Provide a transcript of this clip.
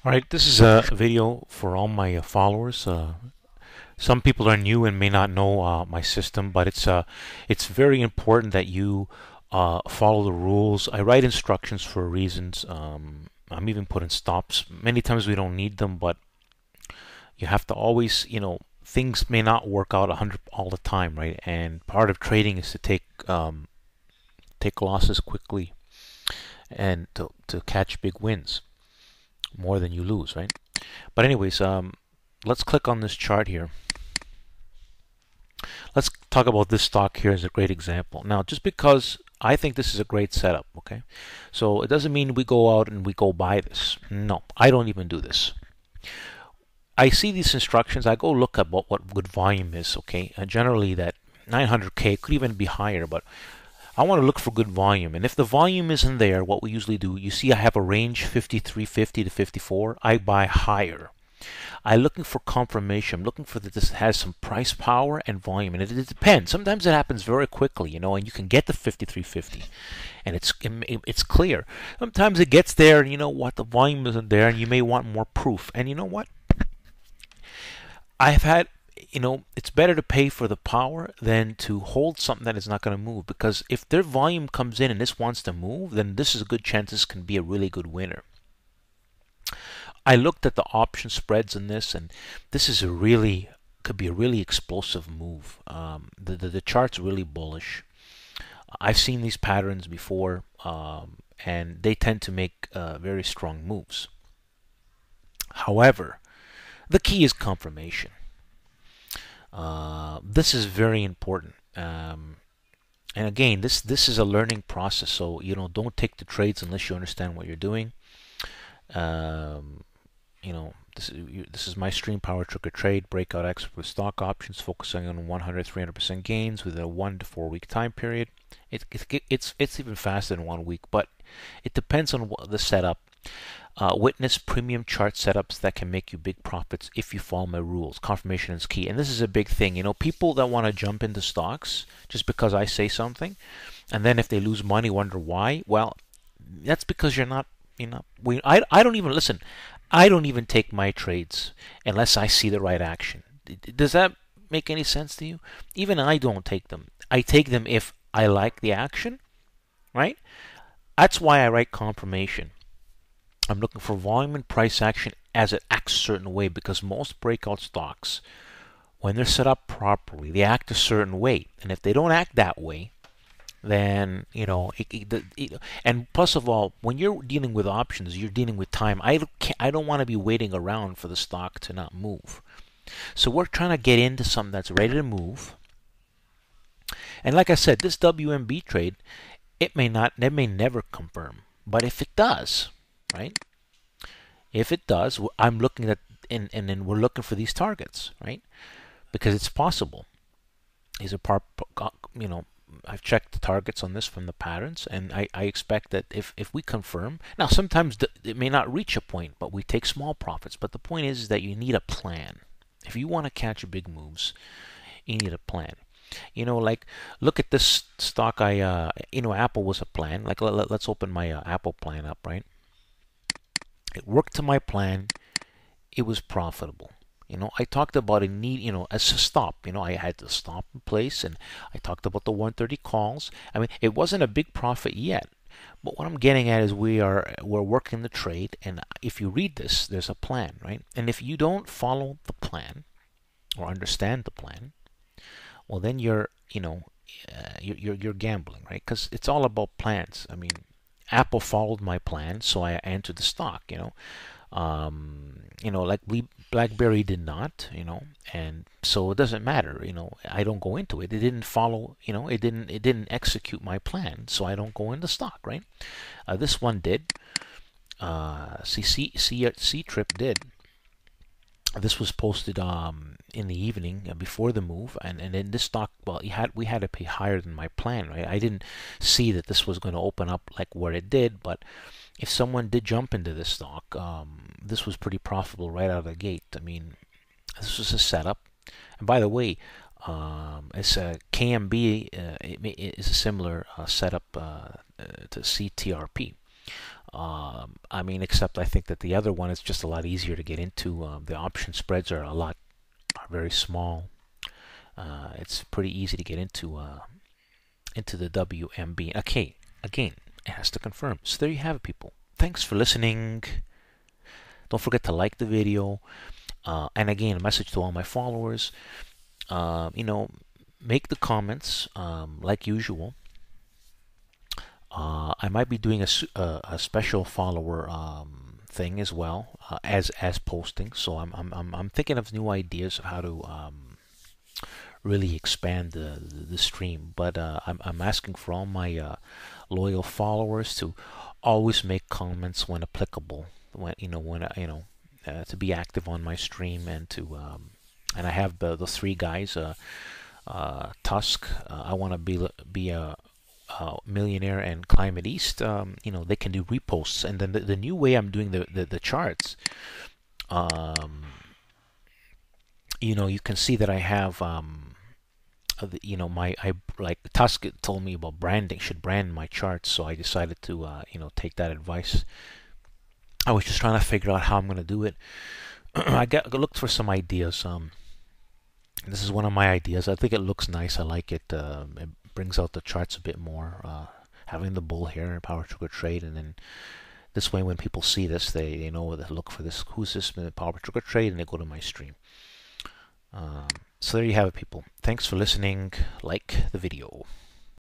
All right, this is a video for all my followers. Some people are new and may not know my system, but it's very important that you follow the rules. I write instructions for reasons. I'm even putting stops. Many times we don't need them, but you have to always, things may not work out 100 all the time, right? And part of trading is to take losses quickly and to catch big wins more than you lose, right? But anyways, let's click on this chart here. Let's talk about this stock here as a great example. Now, just because I think this is a great setup, okay? So it doesn't mean we go out and we go buy this. No, I don't even do this. I see these instructions. I go look at what good volume is, okay? Generally, that 900K could even be higher, but I want to look for good volume. And if the volume isn't there, what we usually do, you see I have a range 53.50 to 54. I buy higher. I'm looking for confirmation. I'm looking for that this has some price power and volume, and it depends. Sometimes it happens very quickly, and you can get to 53.50, and it's clear. Sometimes it gets there, and you know what, the volume isn't there, and you may want more proof. And you know what, I've had. It's better to pay for the power than to hold something that is not going to move. Because if their volume comes in and this wants to move, then this is a good chance this can be a really good winner. I looked at the option spreads in this, and this is could be a really explosive move. The chart's really bullish. I've seen these patterns before, and they tend to make very strong moves. However, the key is confirmation. This is very important. And again, this is a learning process. So don't take the trades unless you understand what you're doing. Um, this is my stream power trigger trade breakout expert with stock options, focusing on 100-300% gains with a 1 to 4 week time period. It's even faster than 1 week, but it depends on the setup. Witness premium chart setups that can make you big profits if you follow my rules. Confirmation is key, and this is a big thing. People that want to jump into stocks just because I say something, and then if they lose money, wonder why. Well, that's because you're not. I don't even listen. I don't even take my trades unless I see the right action. Does that make any sense to you? Even I don't take them. I take them if I like the action, right? That's why I write confirmation. I'm looking for volume and price action as it acts a certain way, because most breakout stocks, when they're set up properly, they act a certain way. And if they don't act that way, then and plus of all, when you're dealing with options, you're dealing with time. I don't want to be waiting around for the stock to not move. So we're trying to get into something that's ready to move. And like I said, this WMB trade, it may never confirm. But if it does, right? If it does, I'm looking at, and then we're looking for these targets, right? Because it's possible. These are I've checked the targets on this from the patterns, and I expect that if we confirm, now sometimes it may not reach a point, but we take small profits. But the point is that you need a plan. If you want to catch big moves, you need a plan. Like look at this stock. Apple was a plan. Like let's open my Apple plan up, right? It worked to my plan. It was profitable. I talked about a need, as a stop. I had to stop in place, and I talked about the 130 calls. I mean, it wasn't a big profit yet, but what I'm getting at is we're working the trade, and if you read this, there's a plan, right? And if you don't follow the plan or understand the plan, well, then you're gambling, right? Because it's all about plans. I mean, Apple followed my plan, so I entered the stock. Like BlackBerry did not, and so it doesn't matter, I don't go into it. It didn't follow, it didn't execute my plan, so I don't go into stock, right? This one did. C-Trip did. This was posted in the evening before the move, and then this stock, well, we had to pay higher than my plan, right? I didn't see that this was going to open up like where it did, but if someone did jump into this stock, this was pretty profitable right out of the gate. I mean, this was a setup. And by the way, it's a KMB. It is a similar setup to CTRP. I mean, except I think that the other one is just a lot easier to get into. The option spreads are very small. It's pretty easy to get into the WMB. Okay, again, it has to confirm. So there you have it, people. Thanks for listening. Don't forget to like the video. And again, a message to all my followers. You know, make the comments like usual. I might be doing a special follower thing as well as posting. So I'm thinking of new ideas of how to really expand the stream. But I'm asking for all my loyal followers to always make comments when applicable. When to be active on my stream and to and I have the three guys. Tusk. I want to be a millionaire and climate east. They can do reposts, and then the new way I'm doing the charts. You can see that I have I like Tusk told me about branding, should brand my charts, so I decided to take that advice. I was just trying to figure out how I'm going to do it. I looked for some ideas. This is one of my ideas. I think it looks nice. I like it. It brings out the charts a bit more. Having the bull here and power trigger trade, and then this way when people see this, they know to look for this. Who's this power trigger trade, and they go to my stream. So there you have it, people. Thanks for listening. Like the video.